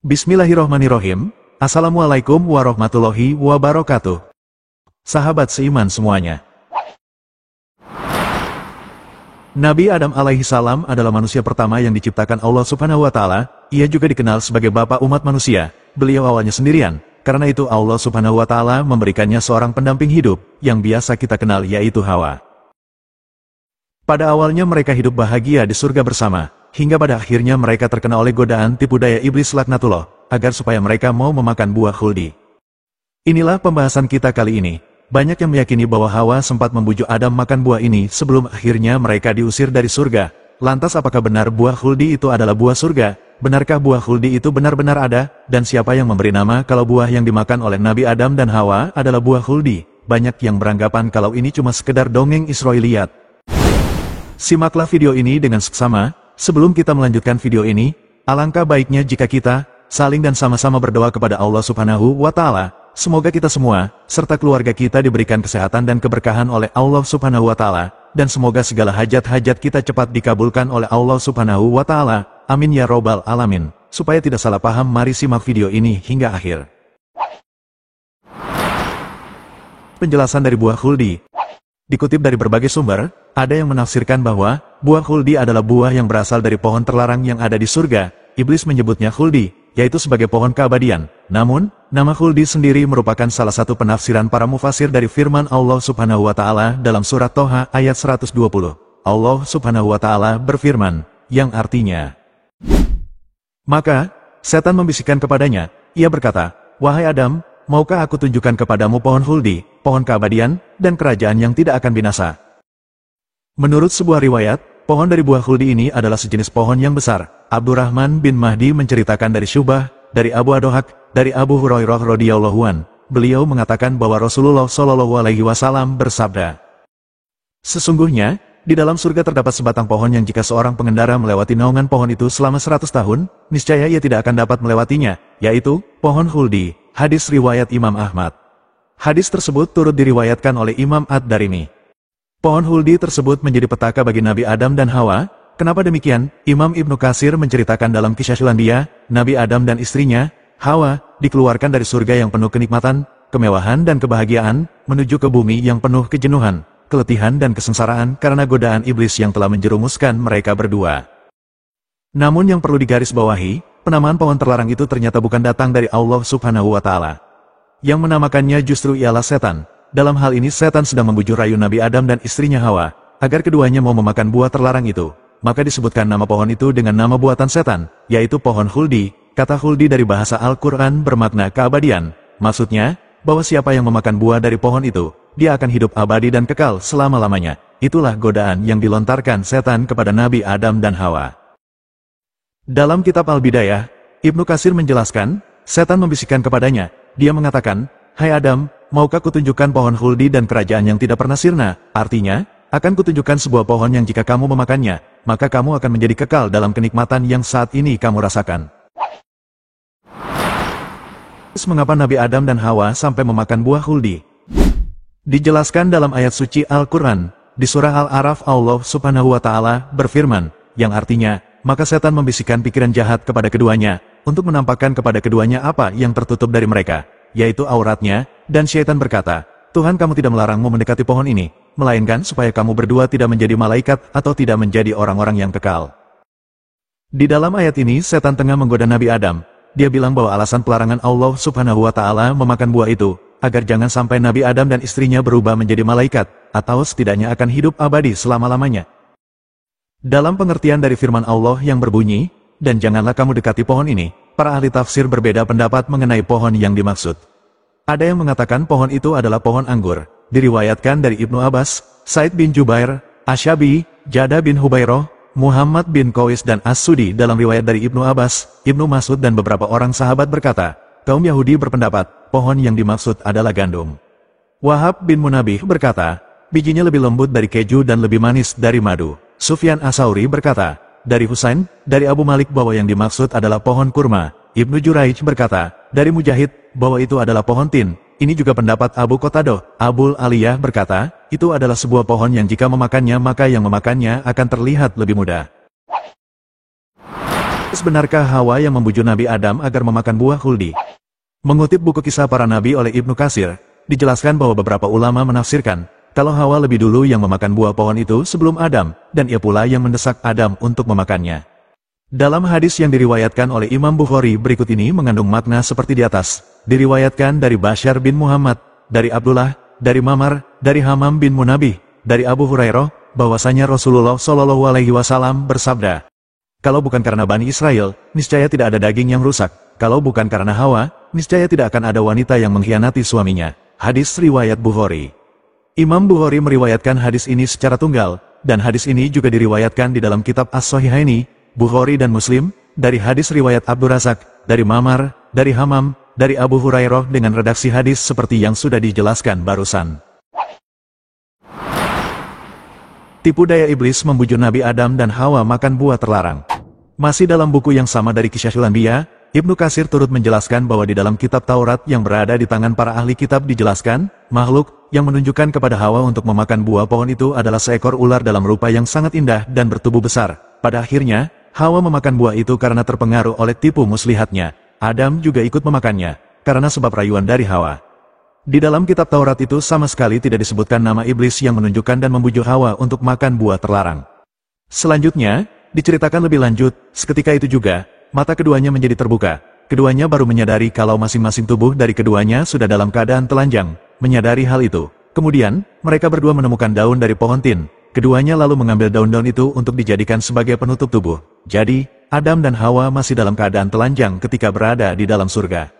Bismillahirrohmanirrohim. Assalamualaikum warahmatullahi wabarakatuh. Sahabat seiman semuanya. Nabi Adam alaihi salam adalah manusia pertama yang diciptakan Allah Subhanahu wa Ta'ala. Ia juga dikenal sebagai bapak umat manusia. Beliau awalnya sendirian. Karena itu Allah Subhanahu wa Ta'ala memberikannya seorang pendamping hidup yang biasa kita kenal, yaitu Hawa. Pada awalnya mereka hidup bahagia di surga bersama, hingga pada akhirnya mereka terkena oleh godaan tipu daya iblis laknatullah, agar supaya mereka mau memakan buah khuldi. Inilah pembahasan kita kali ini. Banyak yang meyakini bahwa Hawa sempat membujuk Adam makan buah ini sebelum akhirnya mereka diusir dari surga. Lantas apakah benar buah khuldi itu adalah buah surga? Benarkah buah khuldi itu benar-benar ada? Dan siapa yang memberi nama kalau buah yang dimakan oleh Nabi Adam dan Hawa adalah buah khuldi? Banyak yang beranggapan kalau ini cuma sekedar dongeng Israiliyat. Simaklah video ini dengan seksama. Sebelum kita melanjutkan video ini, alangkah baiknya jika kita saling dan sama-sama berdoa kepada Allah Subhanahu wa Ta'ala. Semoga kita semua, serta keluarga kita diberikan kesehatan dan keberkahan oleh Allah Subhanahu wa Ta'ala, dan semoga segala hajat-hajat kita cepat dikabulkan oleh Allah Subhanahu wa Ta'ala. Amin ya robbal alamin. Supaya tidak salah paham, mari simak video ini hingga akhir. Penjelasan dari buah khuldi. Dikutip dari berbagai sumber, ada yang menafsirkan bahwa buah khuldi adalah buah yang berasal dari pohon terlarang yang ada di surga. Iblis menyebutnya khuldi, yaitu sebagai pohon keabadian. Namun, nama khuldi sendiri merupakan salah satu penafsiran para mufasir dari firman Allah Subhanahu wa Ta'ala dalam surat Toha ayat 120. Allah Subhanahu wa Ta'ala berfirman, yang artinya, maka setan membisikkan kepadanya, ia berkata, wahai Adam, maukah aku tunjukkan kepadamu pohon khuldi, pohon keabadian, dan kerajaan yang tidak akan binasa? Menurut sebuah riwayat, pohon dari buah khuldi ini adalah sejenis pohon yang besar. Abdurrahman bin Mahdi menceritakan dari Syubah, dari Abu Adohak, dari Abu Hurairah radhiyallahu an. Beliau mengatakan bahwa Rasulullah Shallallahu alaihi wasallam bersabda, sesungguhnya, di dalam surga terdapat sebatang pohon yang jika seorang pengendara melewati naungan pohon itu selama 100 tahun, niscaya ia tidak akan dapat melewatinya, yaitu pohon khuldi. Hadis riwayat Imam Ahmad. Hadis tersebut turut diriwayatkan oleh Imam Ad-Darimi. Pohon khuldi tersebut menjadi petaka bagi Nabi Adam dan Hawa. Kenapa demikian? Imam Ibnu Katsir menceritakan dalam kisah Syulandia, Nabi Adam dan istrinya, Hawa, dikeluarkan dari surga yang penuh kenikmatan, kemewahan dan kebahagiaan, menuju ke bumi yang penuh kejenuhan, keletihan dan kesengsaraan karena godaan iblis yang telah menjerumuskan mereka berdua. Namun yang perlu digarisbawahi, penamaan pohon terlarang itu ternyata bukan datang dari Allah Subhanahu wa Ta'ala. Yang menamakannya justru ialah setan. Dalam hal ini setan sedang membujuk rayu Nabi Adam dan istrinya Hawa, agar keduanya mau memakan buah terlarang itu. Maka disebutkan nama pohon itu dengan nama buatan setan, yaitu pohon khuldi. Kata khuldi dari bahasa Al-Quran bermakna keabadian. Maksudnya, bahwa siapa yang memakan buah dari pohon itu, dia akan hidup abadi dan kekal selama-lamanya. Itulah godaan yang dilontarkan setan kepada Nabi Adam dan Hawa. Dalam kitab Al-Bidayah, Ibnu Katsir menjelaskan, setan membisikkan kepadanya. Dia mengatakan, hai Adam, maukah kutunjukkan pohon khuldi dan kerajaan yang tidak pernah sirna? Artinya, akan kutunjukkan sebuah pohon yang jika kamu memakannya, maka kamu akan menjadi kekal dalam kenikmatan yang saat ini kamu rasakan. Mengapa Nabi Adam dan Hawa sampai memakan buah khuldi? Dijelaskan dalam ayat suci Al-Quran, di surah Al-A'raf Allah Subhanahu wa Ta'ala berfirman, yang artinya, maka setan membisikkan pikiran jahat kepada keduanya, untuk menampakkan kepada keduanya apa yang tertutup dari mereka, yaitu auratnya, dan syaitan berkata, Tuhan kamu tidak melarangmu mendekati pohon ini, melainkan supaya kamu berdua tidak menjadi malaikat atau tidak menjadi orang-orang yang kekal. Di dalam ayat ini setan tengah menggoda Nabi Adam. Dia bilang bahwa alasan pelarangan Allah Subhanahu wa Ta'ala memakan buah itu, agar jangan sampai Nabi Adam dan istrinya berubah menjadi malaikat, atau setidaknya akan hidup abadi selama-lamanya. Dalam pengertian dari firman Allah yang berbunyi, dan janganlah kamu dekati pohon ini, para ahli tafsir berbeda pendapat mengenai pohon yang dimaksud. Ada yang mengatakan pohon itu adalah pohon anggur. Diriwayatkan dari Ibnu Abbas, Said bin Jubair, Asyabi, Jada bin Hubayroh, Muhammad bin Qais dan As-Sudi. Dalam riwayat dari Ibnu Abbas, Ibnu Mas'ud dan beberapa orang sahabat berkata, kaum Yahudi berpendapat, pohon yang dimaksud adalah gandum. Wahab bin Munabih berkata, bijinya lebih lembut dari keju dan lebih manis dari madu. Sufyan As-Sauri berkata, dari Husain, dari Abu Malik bahwa yang dimaksud adalah pohon kurma. Ibnu Juraij berkata, dari Mujahid, bahwa itu adalah pohon tin. Ini juga pendapat Abu Qatadah. Abul Aliyah berkata, itu adalah sebuah pohon yang jika memakannya maka yang memakannya akan terlihat lebih mudah. Lantas benarkah Hawa yang membujuk Nabi Adam agar memakan buah khuldi? Mengutip buku Kisah Para Nabi oleh Ibnu Katsir, dijelaskan bahwa beberapa ulama menafsirkan, kalau Hawa lebih dulu yang memakan buah pohon itu sebelum Adam, dan ia pula yang mendesak Adam untuk memakannya. Dalam hadis yang diriwayatkan oleh Imam Bukhari berikut ini mengandung makna seperti di atas. Diriwayatkan dari Bashar bin Muhammad, dari Abdullah, dari Mamar, dari Hamam bin Munabih, dari Abu Hurairah, bahwasanya Rasulullah Shallallahu Alaihi Wasallam bersabda, kalau bukan karena Bani Israel, niscaya tidak ada daging yang rusak. Kalau bukan karena Hawa, niscaya tidak akan ada wanita yang mengkhianati suaminya. Hadis riwayat Bukhari. Imam Bukhari meriwayatkan hadis ini secara tunggal, dan hadis ini juga diriwayatkan di dalam kitab As-Sahihaini, Bukhari dan Muslim, dari hadis riwayat Abdur Razak, dari Mamar, dari Hamam, dari Abu Hurairah dengan redaksi hadis seperti yang sudah dijelaskan barusan. Tipu daya iblis membujuk Nabi Adam dan Hawa makan buah terlarang. Masih dalam buku yang sama dari Kisahul Anbiya, Ibnu Katsir turut menjelaskan bahwa di dalam kitab Taurat yang berada di tangan para ahli kitab dijelaskan, makhluk yang menunjukkan kepada Hawa untuk memakan buah pohon itu adalah seekor ular dalam rupa yang sangat indah dan bertubuh besar. Pada akhirnya, Hawa memakan buah itu karena terpengaruh oleh tipu muslihatnya. Adam juga ikut memakannya, karena sebab rayuan dari Hawa. Di dalam kitab Taurat itu sama sekali tidak disebutkan nama iblis yang menunjukkan dan membujuk Hawa untuk makan buah terlarang. Selanjutnya, diceritakan lebih lanjut, seketika itu juga, mata keduanya menjadi terbuka. Keduanya baru menyadari kalau masing-masing tubuh dari keduanya sudah dalam keadaan telanjang. Menyadari hal itu, kemudian, mereka berdua menemukan daun dari pohon tin. Keduanya lalu mengambil daun-daun itu untuk dijadikan sebagai penutup tubuh. Jadi, Adam dan Hawa masih dalam keadaan telanjang ketika berada di dalam surga.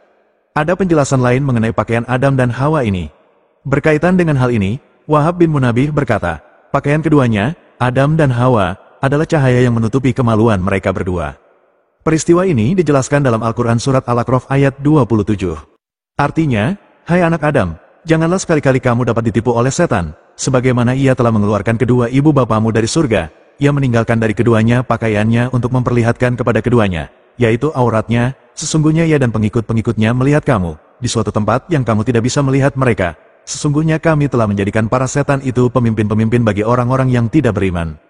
Ada penjelasan lain mengenai pakaian Adam dan Hawa ini. Berkaitan dengan hal ini, Wahab bin Munabih berkata, pakaian keduanya, Adam dan Hawa, adalah cahaya yang menutupi kemaluan mereka berdua. Peristiwa ini dijelaskan dalam Al-Quran Surat Al-A'raf ayat 27. Artinya, hai anak Adam, janganlah sekali-kali kamu dapat ditipu oleh setan. Sebagaimana ia telah mengeluarkan kedua ibu bapamu dari surga, ia meninggalkan dari keduanya pakaiannya untuk memperlihatkan kepada keduanya, yaitu auratnya. Sesungguhnya ia dan pengikut-pengikutnya melihat kamu, di suatu tempat yang kamu tidak bisa melihat mereka. Sesungguhnya kami telah menjadikan para setan itu pemimpin-pemimpin bagi orang-orang yang tidak beriman.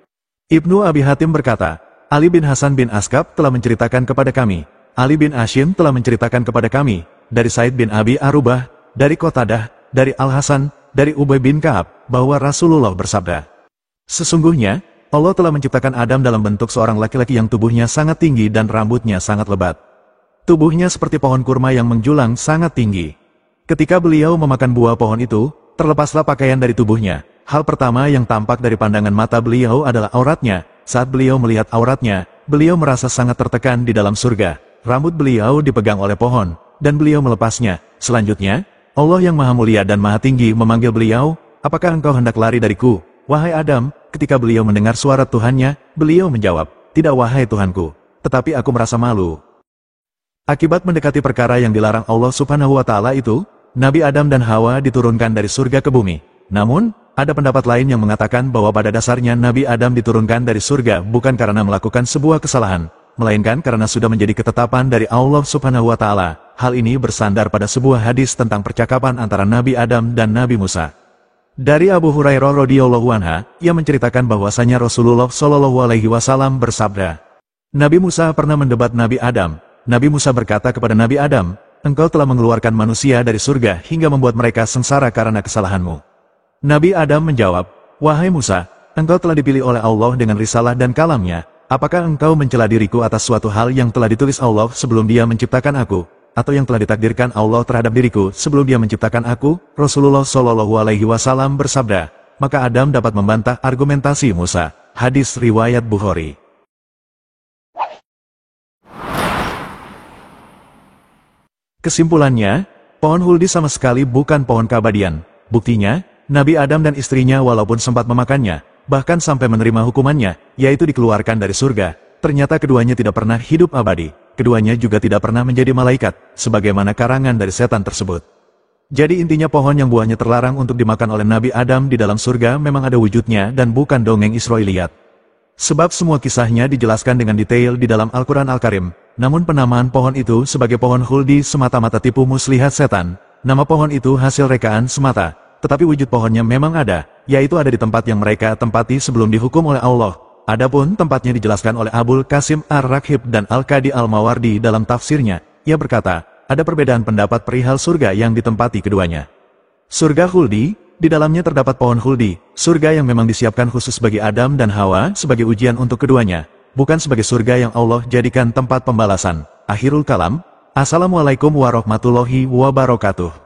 Ibnu Abi Hatim berkata, Ali bin Hasan bin Askab telah menceritakan kepada kami, Ali bin Hashim telah menceritakan kepada kami, dari Said bin Abi Arubah, dari Qatadah, dari Al-Hasan, dari Ubay bin Ka'ab, bahwa Rasulullah bersabda, sesungguhnya, Allah telah menciptakan Adam dalam bentuk seorang laki-laki yang tubuhnya sangat tinggi dan rambutnya sangat lebat. Tubuhnya seperti pohon kurma yang menjulang sangat tinggi. Ketika beliau memakan buah pohon itu, terlepaslah pakaian dari tubuhnya. Hal pertama yang tampak dari pandangan mata beliau adalah auratnya. Saat beliau melihat auratnya, beliau merasa sangat tertekan di dalam surga. Rambut beliau dipegang oleh pohon, dan beliau melepasnya. Selanjutnya, Allah yang Maha Mulia dan Maha Tinggi memanggil beliau, apakah engkau hendak lari dariku, wahai Adam? Ketika beliau mendengar suara Tuhannya, beliau menjawab, tidak wahai Tuhanku, tetapi aku merasa malu. Akibat mendekati perkara yang dilarang Allah Subhanahu wa Ta'ala itu, Nabi Adam dan Hawa diturunkan dari surga ke bumi. Namun, ada pendapat lain yang mengatakan bahwa pada dasarnya Nabi Adam diturunkan dari surga bukan karena melakukan sebuah kesalahan, melainkan karena sudah menjadi ketetapan dari Allah Subhanahu wa Ta'ala. Hal ini bersandar pada sebuah hadis tentang percakapan antara Nabi Adam dan Nabi Musa. Dari Abu Hurairah radhiyallahu anha, ia menceritakan bahwasanya Rasulullah Shallallahu Alaihi Wasallam bersabda, Nabi Musa pernah mendebat Nabi Adam. Nabi Musa berkata kepada Nabi Adam, engkau telah mengeluarkan manusia dari surga hingga membuat mereka sengsara karena kesalahanmu. Nabi Adam menjawab, wahai Musa, engkau telah dipilih oleh Allah dengan risalah dan kalamnya. Apakah engkau mencela diriku atas suatu hal yang telah ditulis Allah sebelum Dia menciptakan aku? Atau yang telah ditakdirkan Allah terhadap diriku sebelum Dia menciptakan aku? Rasulullah Shallallahu Alaihi Wasallam bersabda, maka Adam dapat membantah argumentasi Musa. Hadis riwayat Bukhari. Kesimpulannya, pohon huldi sama sekali bukan pohon keabadian. Buktinya, Nabi Adam dan istrinya walaupun sempat memakannya, bahkan sampai menerima hukumannya, yaitu dikeluarkan dari surga, ternyata keduanya tidak pernah hidup abadi. Keduanya juga tidak pernah menjadi malaikat, sebagaimana karangan dari setan tersebut. Jadi intinya pohon yang buahnya terlarang untuk dimakan oleh Nabi Adam di dalam surga memang ada wujudnya dan bukan dongeng Israiliyat. Sebab semua kisahnya dijelaskan dengan detail di dalam Al-Quran Al-Karim. Namun penamaan pohon itu sebagai pohon huldi semata-mata tipu muslihat setan. Nama pohon itu hasil rekaan semata. Tetapi wujud pohonnya memang ada, yaitu ada di tempat yang mereka tempati sebelum dihukum oleh Allah. Adapun tempatnya dijelaskan oleh Abul Qasim Ar-Raghib dan Al-Qadi Al-Mawardi dalam tafsirnya. Ia berkata, ada perbedaan pendapat perihal surga yang ditempati keduanya. Surga Khuldi, di dalamnya terdapat pohon Khuldi, surga yang memang disiapkan khusus bagi Adam dan Hawa sebagai ujian untuk keduanya, bukan sebagai surga yang Allah jadikan tempat pembalasan. Akhirul kalam. Assalamualaikum warahmatullahi wabarakatuh.